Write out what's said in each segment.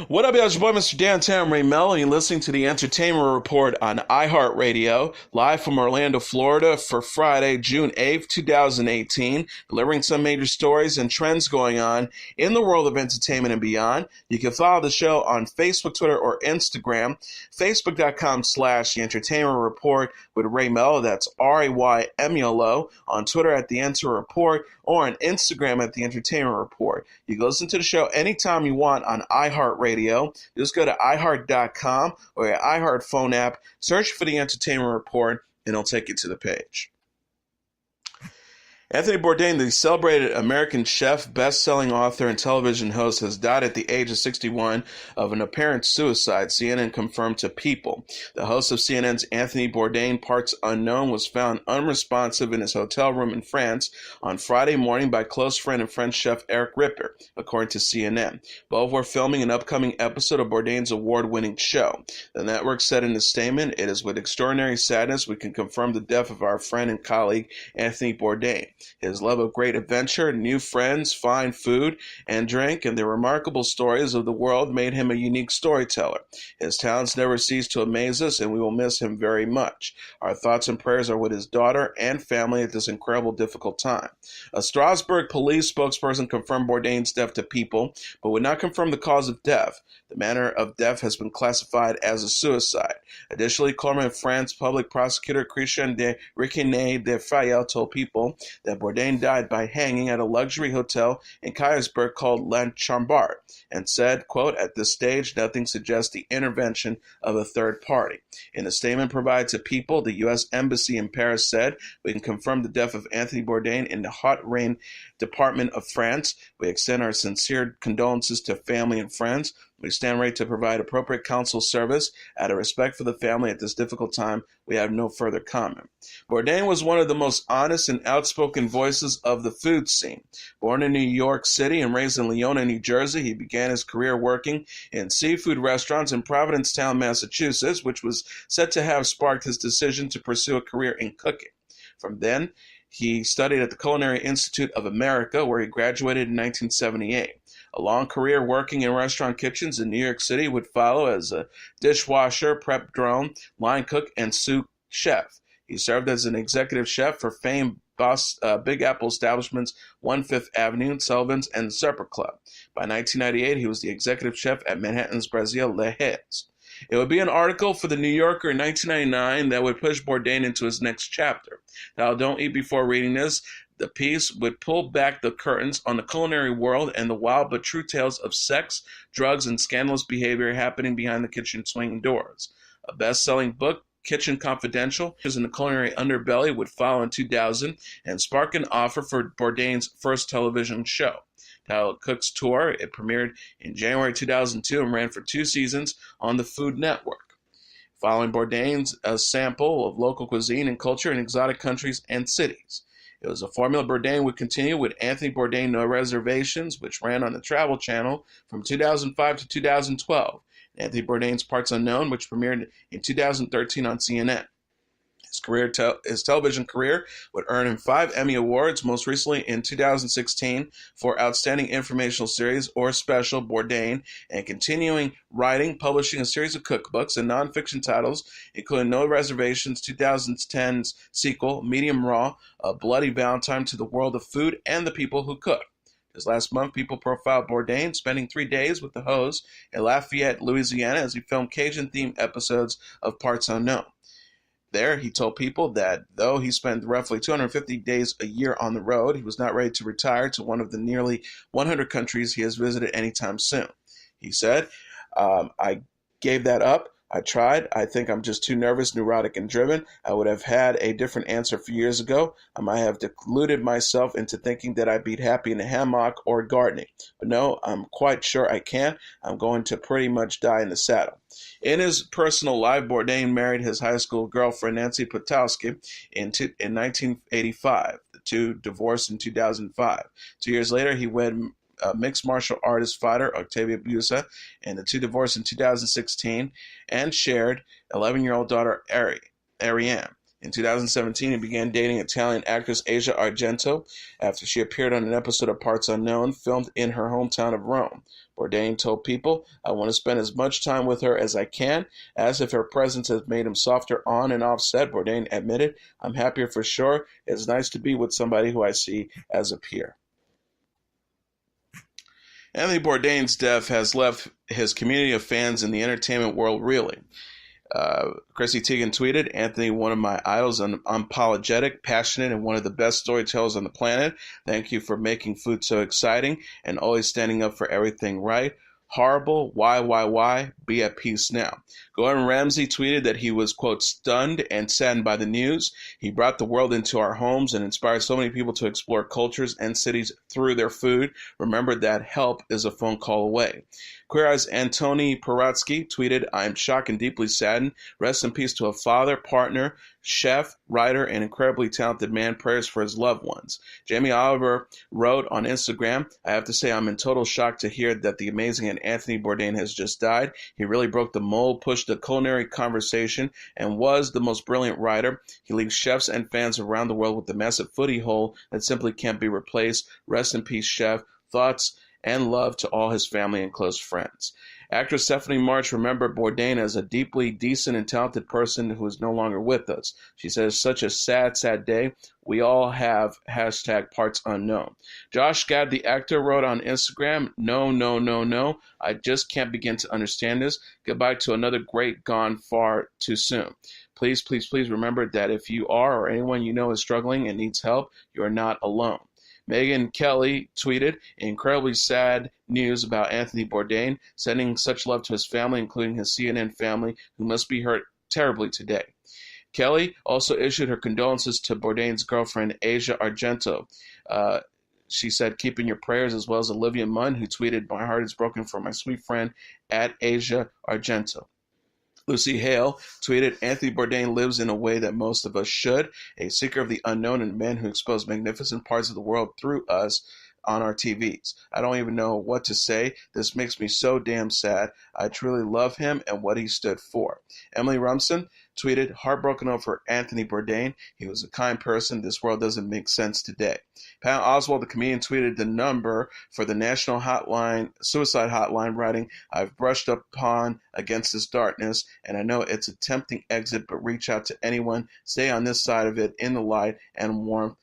What up, y'all? It's your boy, Mr. Downtown Ray Melo, and you're listening to the Entertainment Report on iHeartRadio, live from Orlando, Florida for Friday, June 8th, 2018, delivering some major stories and trends going on in the world of entertainment and beyond. You can follow the show on Facebook, Twitter, or Instagram, facebook.com/The Entertainment Report with Ray Melo, that's RAYMELO, on Twitter at The Enter Report, or on Instagram at The Entertainment Report. You can listen to the show anytime you want on iHeartRadio. Just go to iHeart.com or your iHeart phone app, search for The Entertainment Report, and it'll take you to the page. Anthony Bourdain, the celebrated American chef, best-selling author, and television host, has died at the age of 61 of an apparent suicide, CNN confirmed to People. The host of CNN's Anthony Bourdain, Parts Unknown, was found unresponsive in his hotel room in France on Friday morning by close friend and French chef Eric Ripper, according to CNN. Both were filming an upcoming episode of Bourdain's award-winning show. The network said in a statement, "It is with extraordinary sadness we can confirm the death of our friend and colleague, Anthony Bourdain. His love of great adventure, new friends, fine food and drink, and the remarkable stories of the world made him a unique storyteller. His talents never cease to amaze us, and we will miss him very much. Our thoughts and prayers are with his daughter and family at this incredible, difficult time." A Strasbourg police spokesperson confirmed Bourdain's death to People, but would not confirm the cause of death. The manner of death has been classified as a suicide. Additionally, Clermont, France public prosecutor Christian de Riquinet de Fayel told People that Bourdain died by hanging at a luxury hotel in Kaysersberg called L'Chambard, and said, quote, "At this stage, nothing suggests the intervention of a third party." In a statement provided to People, the U.S. Embassy in Paris said, "We can confirm the death of Anthony Bourdain in the Haute-Rhine Department of France. We extend our sincere condolences to family and friends. We stand ready to provide appropriate counsel service. Out of respect for the family at this difficult time, we have no further comment." Bourdain was one of the most honest and outspoken voices of the food scene. Born in New York City and raised in Leona, New Jersey, he began his career working in seafood restaurants in Provincetown, Massachusetts, which was said to have sparked his decision to pursue a career in cooking. From then, he studied at the Culinary Institute of America, where he graduated in 1978. A long career working in restaurant kitchens in New York City would follow as a dishwasher, prep drone, line cook, and sous chef. He served as an executive chef for famed Big Apple establishments 1 Fifth Avenue, Sullivan's, and the Supper Club. By 1998, he was the executive chef at Manhattan's Brasil Les Hits. It would be an article for The New Yorker in 1999 that would push Bourdain into his next chapter. Now, don't eat before reading this. The piece would pull back the curtains on the culinary world and the wild but true tales of sex, drugs, and scandalous behavior happening behind the kitchen swinging doors. A best-selling book, Kitchen Confidential, in the culinary underbelly, would follow in 2000 and spark an offer for Bourdain's first television show. Titled Cook's Tour, it premiered in January 2002 and ran for 2 seasons on the Food Network. Following Bourdain's a sample of local cuisine and culture in exotic countries and cities. It was a formula Bourdain would continue with Anthony Bourdain No Reservations, which ran on the Travel Channel from 2005 to 2012. Anthony Bourdain's Parts Unknown, which premiered in 2013 on CNN. His television career would earn him 5 Emmy Awards, most recently in 2016 for Outstanding Informational Series or Special Bourdain, and continuing writing, publishing a series of cookbooks and nonfiction titles, including No Reservations, 2010's sequel, Medium Raw, A Bloody Valentine to the World of Food and the People Who Cook. This last month, People profiled Bourdain, spending 3 days with the host in Lafayette, Louisiana, as he filmed Cajun-themed episodes of Parts Unknown. There, he told People that though he spent roughly 250 days a year on the road, he was not ready to retire to one of the nearly 100 countries he has visited anytime soon. He said, "I gave that up. I tried. I think I'm just too nervous, neurotic, and driven. I would have had a different answer a few years ago. I might have deluded myself into thinking that I'd be happy in a hammock or gardening. But no, I'm quite sure I can't. I'm going to pretty much die in the saddle." In his personal life, Bourdain married his high school girlfriend, Nancy Potowski, in 1985. The two divorced in 2005. 2 years later, he wed mixed martial artist fighter Octavia Busa, and the two divorced in 2016 and shared 11-year-old daughter Ariane. In 2017, he began dating Italian actress Asia Argento after she appeared on an episode of Parts Unknown, filmed in her hometown of Rome. Bourdain told People, "I want to spend as much time with her as I can," as if her presence has made him softer on and off set. Bourdain admitted, "I'm happier for sure. It's nice to be with somebody who I see as a peer." Anthony Bourdain's death has left his community of fans in the entertainment world reeling. Chrissy Teigen tweeted, "Anthony, one of my idols, unapologetic, passionate, and one of the best storytellers on the planet. Thank you for making food so exciting and always standing up for everything right. Horrible. Why? Be at peace now." Gordon Ramsay tweeted that he was, quote, "stunned and saddened by the news. He brought the world into our homes and inspired so many people to explore cultures and cities through their food. Remember that help is a phone call away." Queer Eye's Antoni Paratsky tweeted, "I am shocked and deeply saddened. Rest in peace to a father, partner, chef, writer, and incredibly talented man. Prayers for his loved ones." Jamie Oliver wrote on Instagram, "I have to say I'm in total shock to hear that the amazing Anthony Bourdain has just died. He really broke the mold, pushed the culinary conversation, and was the most brilliant writer. He leaves chefs and fans around the world with a massive footy hole that simply can't be replaced. Rest in peace, chef. Thoughts and love to all his family and close friends." Actress Stephanie March remembered Bourdain as a deeply decent and talented person who is no longer with us. She says, "Such a sad, sad day. We all have #parts unknown." Josh Gad, the actor, wrote on Instagram, No. I just can't begin to understand this. Goodbye to another great gone far too soon. Please remember that if you are or anyone you know is struggling and needs help, you are not alone." Megyn Kelly tweeted, "Incredibly sad news about Anthony Bourdain, sending such love to his family, including his CNN family, who must be hurt terribly today." Kelly also issued her condolences to Bourdain's girlfriend, Asia Argento. She said, "Keep in your prayers," as well as Olivia Munn, who tweeted, "My heart is broken for my sweet friend at Asia Argento." Lucy Hale tweeted, "Anthony Bourdain lives in a way that most of us should, a seeker of the unknown and a man who exposed magnificent parts of the world through us on our TVs. I don't even know what to say. This makes me so damn sad. I truly love him and what he stood for." Emily Rumson tweeted, "Heartbroken over Anthony Bourdain. He was a kind person. This world doesn't make sense today." Pat Oswalt, the comedian, tweeted the number for the National Suicide Hotline, writing, "I've brushed upon against this darkness, and I know it's a tempting exit, but reach out to anyone. Stay on this side of it, in the light and warmth,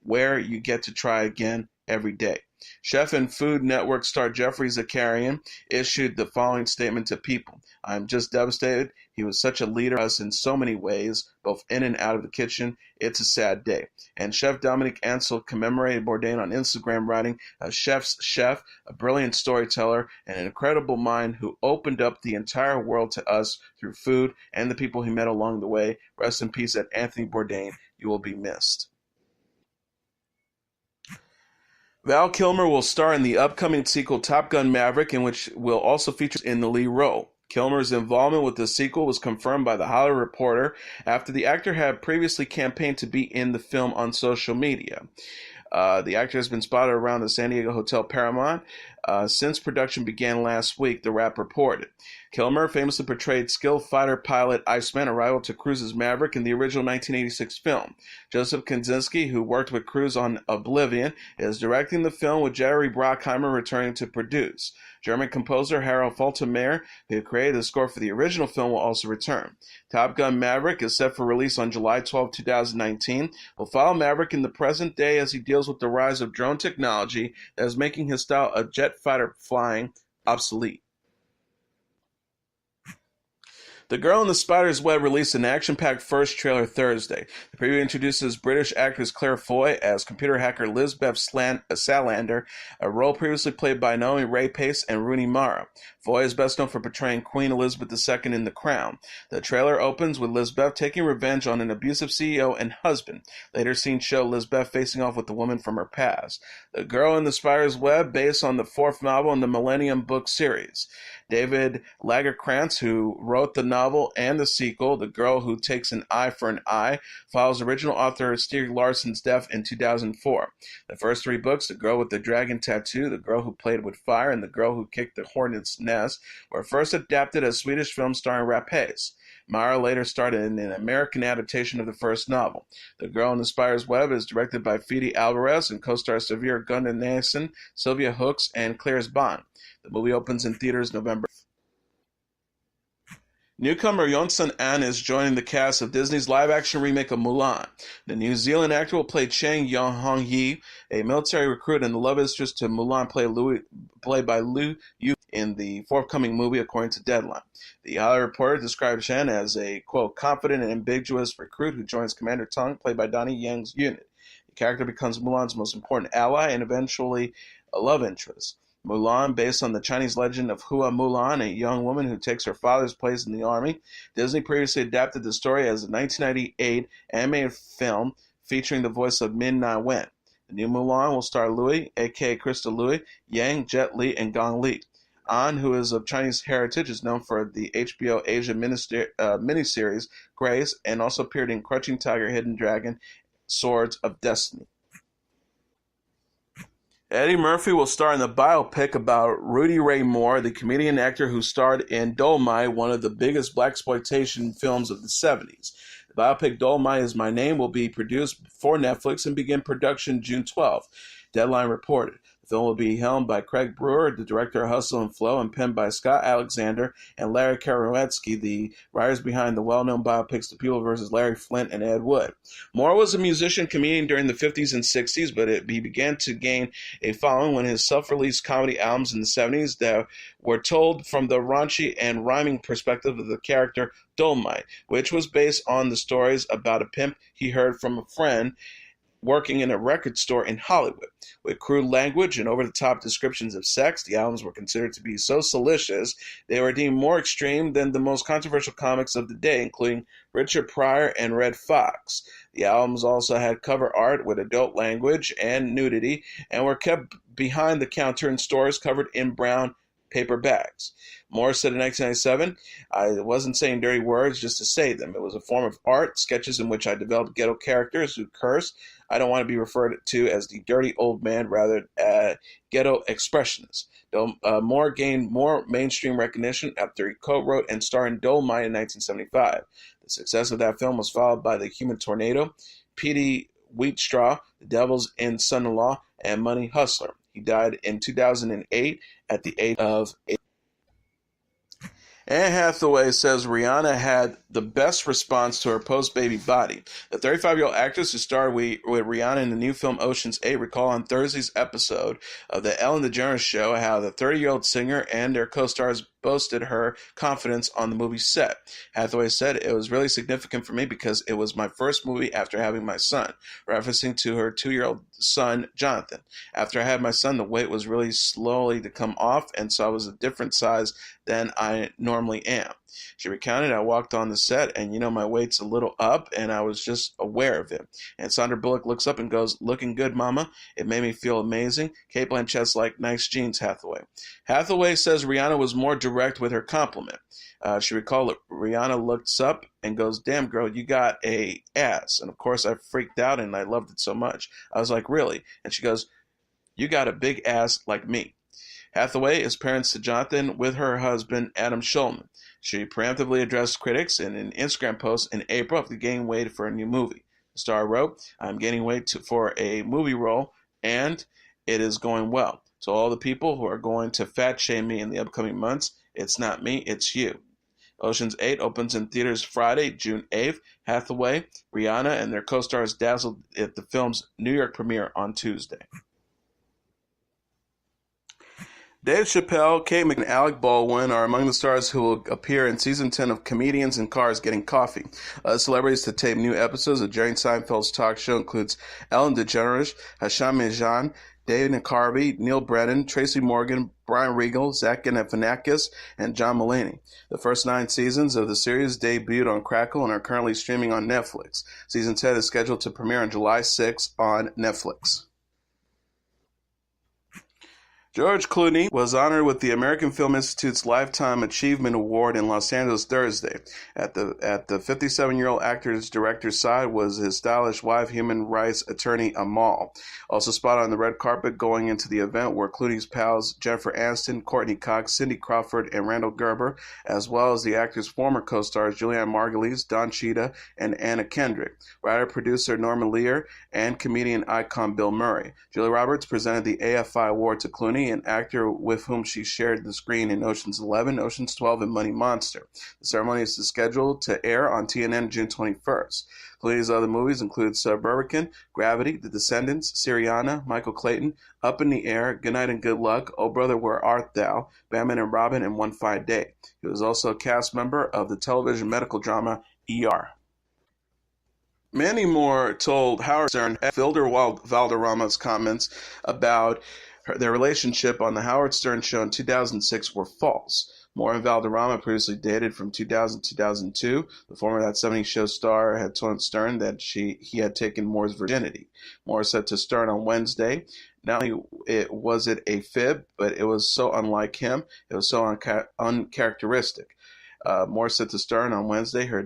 where you get to try again every day." Chef and Food Network star Jeffrey Zakarian issued the following statement to People. "I am just devastated. He was such a leader to us in so many ways, both in and out of the kitchen. It's a sad day." And Chef Dominic Ansel commemorated Bourdain on Instagram, writing, "A chef's chef, a brilliant storyteller, and an incredible mind who opened up the entire world to us through food and the people he met along the way. Rest in peace at Anthony Bourdain. You will be missed." Val Kilmer will star in the upcoming sequel Top Gun Maverick, in which will also feature in the lead role. Kilmer's involvement with the sequel was confirmed by The Hollywood Reporter after the actor had previously campaigned to be in the film on social media. The actor has been spotted around the San Diego Hotel Paramount since production began last week, the Wrap reported. Kilmer famously portrayed skilled fighter pilot Iceman, a rival to Cruise's Maverick in the original 1986 film. Joseph Kosinski, who worked with Cruise on Oblivion, is directing the film, with Jerry Bruckheimer returning to produce. German composer Harold Faltermeyer, who created the score for the original film, will also return. Top Gun Maverick is set for release on July 12, 2019. Will follow Maverick in the present day as he deals with the rise of drone technology that is making his style of jet fighter flying obsolete. The Girl in the Spider's Web released an action-packed first trailer Thursday. The preview introduces British actress Claire Foy as computer hacker Lisbeth Salander, a role previously played by Naomi Rapace and Rooney Mara. Foy is best known for portraying Queen Elizabeth II in The Crown. The trailer opens with Lisbeth taking revenge on an abusive CEO and husband. Later scenes show Lisbeth facing off with the woman from her past. The Girl in the Spider's Web, based on the fourth novel in the Millennium book series. David Lagerkrantz, who wrote the novel and the sequel, The Girl Who Takes an Eye for an Eye, follows original author Stieg Larsson's death in 2004. The first three books, The Girl with the Dragon Tattoo, The Girl Who Played with Fire, and The Girl Who Kicked the Hornet's Nest, were first adapted as Swedish films starring Rapace. Mara later starred in an American adaptation of the first novel. The Girl in the Spider's Web is directed by Fede Alvarez and co-stars Severe Gundernason, Sylvia Hooks, and Claire Bond. The movie opens in theaters November. Newcomer Yoson An is joining the cast of Disney's live-action remake of Mulan. The New Zealand actor will play Chang Yong-hong-yi, a military recruit and the love interest to Mulan, played by Liu Yu in the forthcoming movie, according to Deadline. The Hollywood Reporter described Chen as a, quote, confident and ambiguous recruit who joins Commander Tong, played by Donnie Yang's unit. The character becomes Mulan's most important ally and eventually a love interest. Mulan, based on the Chinese legend of Hua Mulan, a young woman who takes her father's place in the army. Disney previously adapted the story as a 1998 animated film featuring the voice of Min Na Wen. The new Mulan will star Lui, a.k.a. Crystal Lui, Yang, Jet Li, and Gong Li. An, who is of Chinese heritage, is known for the HBO Asia miniseries Grace, and also appeared in Crouching Tiger, Hidden Dragon, Swords of Destiny. Eddie Murphy will star in the biopic about Rudy Ray Moore, the comedian actor who starred in Dolemite, one of the biggest blaxploitation films of the 70s. The biopic Dolemite Is My Name will be produced for Netflix and begin production June 12th. Deadline reported. The film will be helmed by Craig Brewer, the director of Hustle and Flow, and penned by Scott Alexander and Larry Karowetsky, the writers behind the well-known biopics The People vs. Larry Flint and Ed Wood. Moore was a musician-comedian during the 50s and 60s, but he began to gain a following when his self-released comedy albums in the 70s that were told from the raunchy and rhyming perspective of the character Dolemite, which was based on the stories about a pimp he heard from a friend working in a record store in Hollywood. With crude language and over-the-top descriptions of sex, the albums were considered to be so salacious they were deemed more extreme than the most controversial comics of the day, including Richard Pryor and Red Fox. The albums also had cover art with adult language and nudity and were kept behind the counter in stores covered in brown paper bags. Moore said in 1997, I wasn't saying dirty words just to say them. It was a form of art, sketches in which I developed ghetto characters who curse. I don't want to be referred to as the dirty old man, rather ghetto expressionist. Moore gained more mainstream recognition after he co-wrote and starred in Dolemite in 1975. The success of that film was followed by The Human Tornado, Petey Wheatstraw, The Devil's in Son-in-Law, and Money Hustler. He died in 2008 at the age of 8. Anne Hathaway says Rihanna had the best response to her post-baby body. The 35-year-old actress who starred with Rihanna in the new film Ocean's 8 recalled on Thursday's episode of The Ellen DeGeneres Show how the 30-year-old singer and their co-stars boasted her confidence on the movie set. Hathaway said, it was really significant for me because it was my first movie after having my son, referencing to her 2-year-old son, Jonathan. After I had my son, the weight was really slowly to come off, and so I was a different size than I normally am. She recounted, I walked on the set and, my weight's a little up and I was just aware of it. And Sandra Bullock looks up and goes, looking good, mama. It made me feel amazing. Kate Blanchett's like, nice jeans, Hathaway. Hathaway says Rihanna was more direct with her compliment. She recalled that Rihanna looks up and goes, damn, girl, you got a ass. And of course I freaked out and I loved it so much. I was like, really? And she goes, you got a big ass like me. Hathaway is parents to Jonathan with her husband, Adam Schulman. She preemptively addressed critics in an Instagram post in April after gaining weight for a new movie. The star wrote, I'm gaining weight for a movie role, and it is going well. To all the people who are going to fat shame me in the upcoming months, it's not me, it's you. Ocean's 8 opens in theaters Friday, June 8th. Hathaway, Rihanna, and their co-stars dazzled at the film's New York premiere on Tuesday. Dave Chappelle, Kate McKinnon, and Alec Baldwin are among the stars who will appear in Season 10 of Comedians in Cars Getting Coffee. Celebrities to tape new episodes of Jerry Seinfeld's talk show includes Ellen DeGeneres, Hasham Mijan, Dana Carvey, Neil Brennan, Tracy Morgan, Brian Regal, Zach Galifianakis, and John Mulaney. The first 9 seasons of the series debuted on Crackle and are currently streaming on Netflix. Season 10 is scheduled to premiere on July 6 on Netflix. George Clooney was honored with the American Film Institute's Lifetime Achievement Award in Los Angeles Thursday. At the 57-year-old actor's director's side was his stylish wife, human rights attorney Amal. Also spotted on the red carpet going into the event were Clooney's pals Jennifer Aniston, Courtney Cox, Cindy Crawford, and Randall Gerber, as well as the actor's former co-stars Julianne Margulies, Don Cheadha, and Anna Kendrick, writer-producer Norman Lear, and comedian icon Bill Murray. Julia Roberts presented the AFI Award to Clooney, an actor with whom she shared the screen in Ocean's 11, Ocean's 12, and Money Monster. The ceremony is scheduled to air on TNN June 21st. Clooney's other movies include Suburban, Gravity, The Descendants, Syriana, Michael Clayton, Up in the Air, Good Night and Good Luck, Oh Brother, Where Art Thou, Batman and Robin, and One Fine Day. He was also a cast member of the television medical drama ER. Mandy Moore told Howard Stern Wilmer Valderrama's comments about their relationship on the Howard Stern show in 2006 were false. Moore and Valderrama previously dated from 2000 to 2002. The former That 70s Show star had told Stern that he had taken Moore's virginity. Moore said to Stern on Wednesday, not only was it a fib, but it was so unlike him. It was so uncharacteristic. Moore said to Stern on Wednesday, her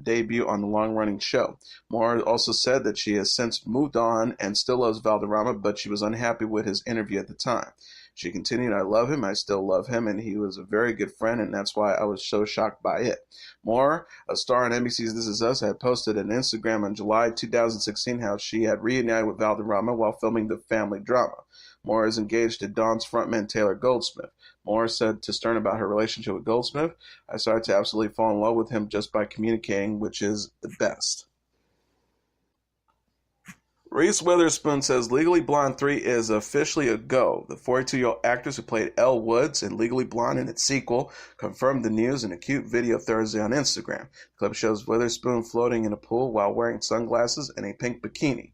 debut on the long-running show. Moore also said that she has since moved on and still loves Valderrama, but she was unhappy with his interview at the time. She continued, I love him, I still love him, and he was a very good friend, and that's why I was so shocked by it. Moore, a star on NBC's This Is Us, had posted on Instagram in July 2016 how she had reunited with Valderrama while filming the family drama. Moore is engaged to Dawn's frontman Taylor Goldsmith. Moore said to Stern about her relationship with Goldsmith, I started to absolutely fall in love with him just by communicating, which is the best. Reese Witherspoon says Legally Blonde 3 is officially a go. The 42-year-old actress who played Elle Woods in Legally Blonde and its sequel confirmed the news in a cute video Thursday on Instagram. The clip shows Witherspoon floating in a pool while wearing sunglasses and a pink bikini.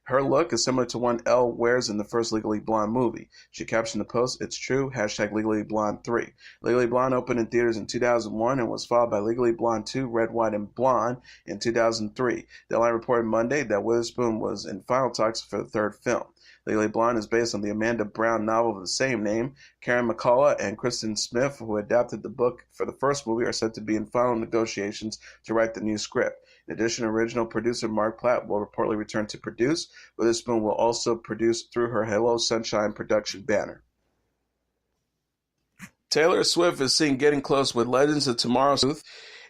Her look is similar to one Elle wears in the first Legally Blonde movie. She captioned the post, It's true, #Legally Blonde 3. Legally Blonde opened in theaters in 2001 and was followed by Legally Blonde 2, Red, White, and Blonde in 2003. Deadline reported Monday that Witherspoon was in final talks for the third film. Legally Blonde is based on the Amanda Brown novel of the same name. Karen McCullough and Kristen Smith, who adapted the book for the first movie, are said to be in final negotiations to write the new script. In addition, original producer Mark Platt will reportedly return to produce. Witherspoon will also produce through her Hello Sunshine production banner. Taylor Swift is seen getting close with Legends of Tomorrow's Youth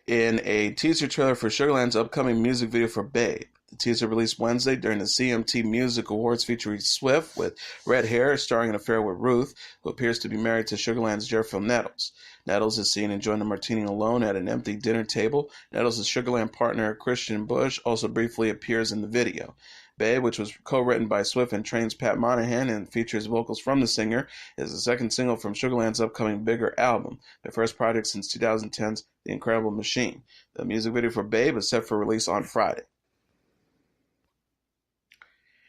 in a teaser trailer for Sugarland's upcoming music video for Babe. The teaser released Wednesday during the CMT Music Awards featuring Swift with red hair, starring an affair with Ruth, who appears to be married to Sugarland's Jerfield Nettles. Nettles is seen enjoying a martini alone at an empty dinner table. Nettles' Sugarland partner Christian Bush also briefly appears in the video. Babe, which was co-written by Swift and Train's Pat Monahan and features vocals from the singer, is the second single from Sugarland's upcoming Bigger album, their first project since 2010's The Incredible Machine. The music video for Babe is set for release on Friday.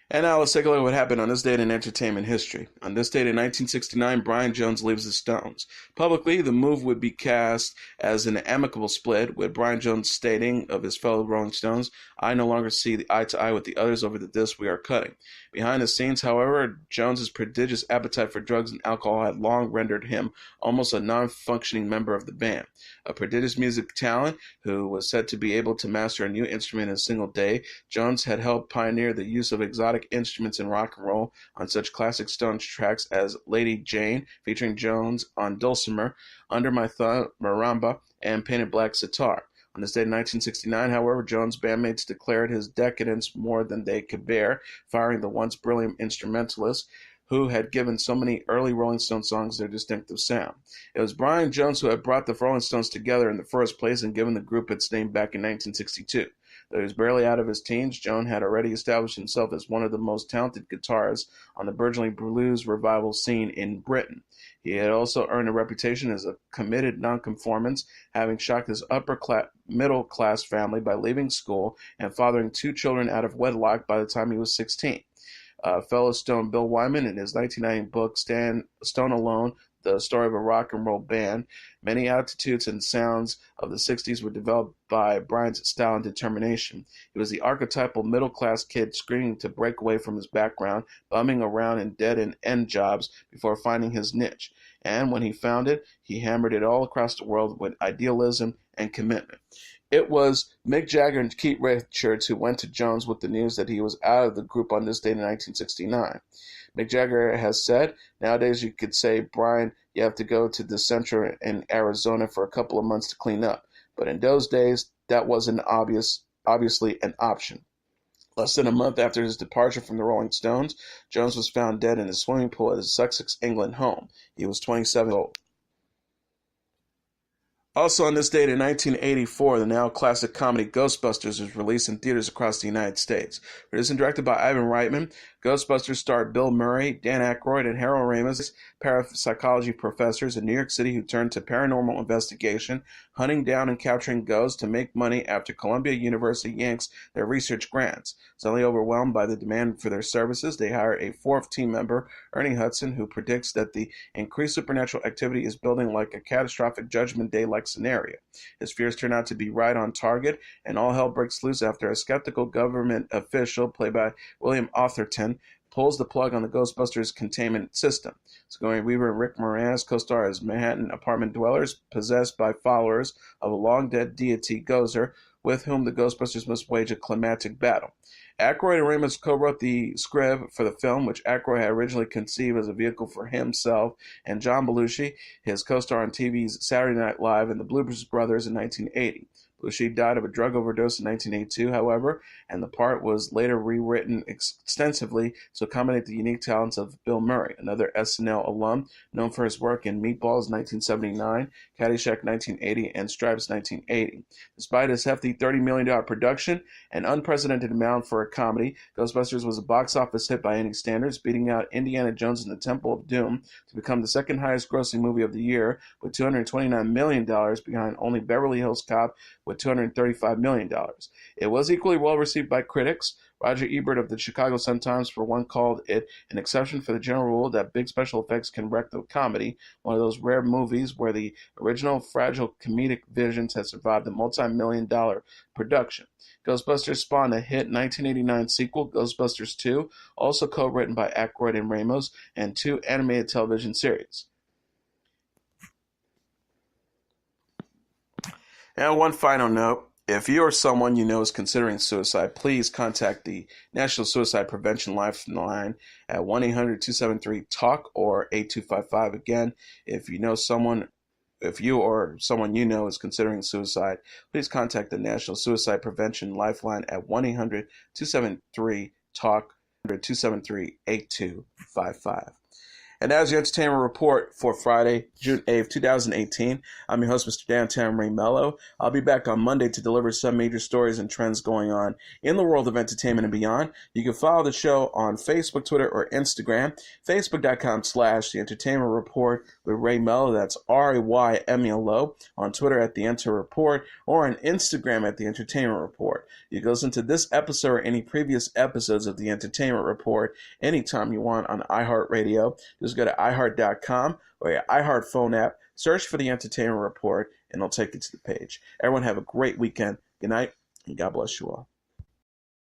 And now let's take a look at what happened on this date in entertainment history. On this date in 1969, Brian Jones leaves the Stones. Publicly, the move would be cast as an amicable split, with Brian Jones stating of his fellow Rolling Stones, I no longer see eye to eye with the others over the disc we are cutting. Behind the scenes, however, Jones's prodigious appetite for drugs and alcohol had long rendered him almost a non-functioning member of the band. A prodigious music talent who was said to be able to master a new instrument in a single day, Jones had helped pioneer the use of exotic instruments in rock and roll on such classic Stones tracks as Lady Jane, featuring Jones on dulcimer, Under My Thumb, marimba, and Painted Black sitar. On this date in 1969, however, Jones' bandmates declared his decadence more than they could bear, firing the once brilliant instrumentalist who had given so many early Rolling Stones songs their distinctive sound. It was Brian Jones who had brought the Rolling Stones together in the first place and given the group its name back in 1962. Though he was barely out of his teens, Jones had already established himself as one of the most talented guitarists on the burgeoning blues revival scene in Britain. He had also earned a reputation as a committed nonconformist, having shocked his middle-class family by leaving school and fathering 2 children out of wedlock by the time he was 16. Fellow Stone Bill Wyman, in his 1990 book Stone Alone, the story of a rock and roll band. Many attitudes and sounds of the 60s were developed by Brian's style and determination. He was the archetypal middle-class kid screaming to break away from his background, bumming around in dead-end jobs before finding his niche. And when he found it, he hammered it all across the world with idealism and commitment. It was Mick Jagger and Keith Richards who went to Jones with the news that he was out of the group on this date in 1969. Mick Jagger has said, "Nowadays you could say, Brian, you have to go to the Central in Arizona for a couple of months to clean up. But in those days, that wasn't obviously an option." Less than a month after his departure from the Rolling Stones, Jones was found dead in a swimming pool at his Sussex, England home. He was 27 years old. Also on this date in 1984, the now classic comedy Ghostbusters was released in theaters across the United States. Produced and directed by Ivan Reitman, Ghostbusters starred Bill Murray, Dan Aykroyd, and Harold Ramis, parapsychology professors in New York City who turned to paranormal investigation, hunting down and capturing ghosts to make money after Columbia University yanks their research grants. Suddenly overwhelmed by the demand for their services, they hire a fourth team member, Ernie Hudson, who predicts that the increased supernatural activity is building like a catastrophic Judgment Day-like scenario. His fears turn out to be right on target, and all hell breaks loose after a skeptical government official, played by William Atherton, pulls the plug on the Ghostbusters containment system. Sigourney Weaver and Rick Moranis co-star as Manhattan apartment dwellers possessed by followers of a long-dead deity, Gozer, with whom the Ghostbusters must wage a climactic battle. Aykroyd and Ramis co-wrote the script for the film, which Aykroyd had originally conceived as a vehicle for himself and John Belushi, his co-star on TV's Saturday Night Live and the Blues Brothers in 1980. Belushi died of a drug overdose in 1982, however, and the part was later rewritten extensively to accommodate the unique talents of Bill Murray, another SNL alum known for his work in Meatballs 1979, Caddyshack 1980, and Stripes 1980. Despite its hefty $30 million production, an unprecedented amount for a comedy, Ghostbusters was a box office hit by any standards, beating out Indiana Jones and the Temple of Doom to become the second highest grossing movie of the year with $229 million behind only Beverly Hills Cop with $235 million. It was equally well received by critics. Roger Ebert of the Chicago Sun-Times, for one, called it an exception for the general rule that big special effects can wreck the comedy, one of those rare movies where the original fragile comedic visions had survived the multi-million-dollar production. Ghostbusters spawned a hit 1989 sequel, Ghostbusters 2, also co-written by Aykroyd and Ramos, and 2 animated television series. And one final note, if you or someone you know is considering suicide, please contact the National Suicide Prevention Lifeline at 1-800-273-TALK or 8255. Again, if you or someone you know is considering suicide, please contact the National Suicide Prevention Lifeline at 1-800-273-TALK or 273-8255. And that was your entertainment report for Friday, June 8th, 2018. I'm your host, Mr. Downtown Ray Melo. I'll be back on Monday to deliver some major stories and trends going on in the world of entertainment and beyond. You can follow the show on Facebook, Twitter, or Instagram. Facebook.com/The Entertainment Report with Ray Melo. That's RAYMELO. On Twitter at The Enter Report, or on Instagram at The Entertainment Report. You can listen to this episode or any previous episodes of The Entertainment Report anytime you want on iHeartRadio. Just go to iHeart.com or your iHeart phone app, search for The Entertainment Report, and it'll take you to the page. Everyone have a great weekend. Good night, and God bless you all.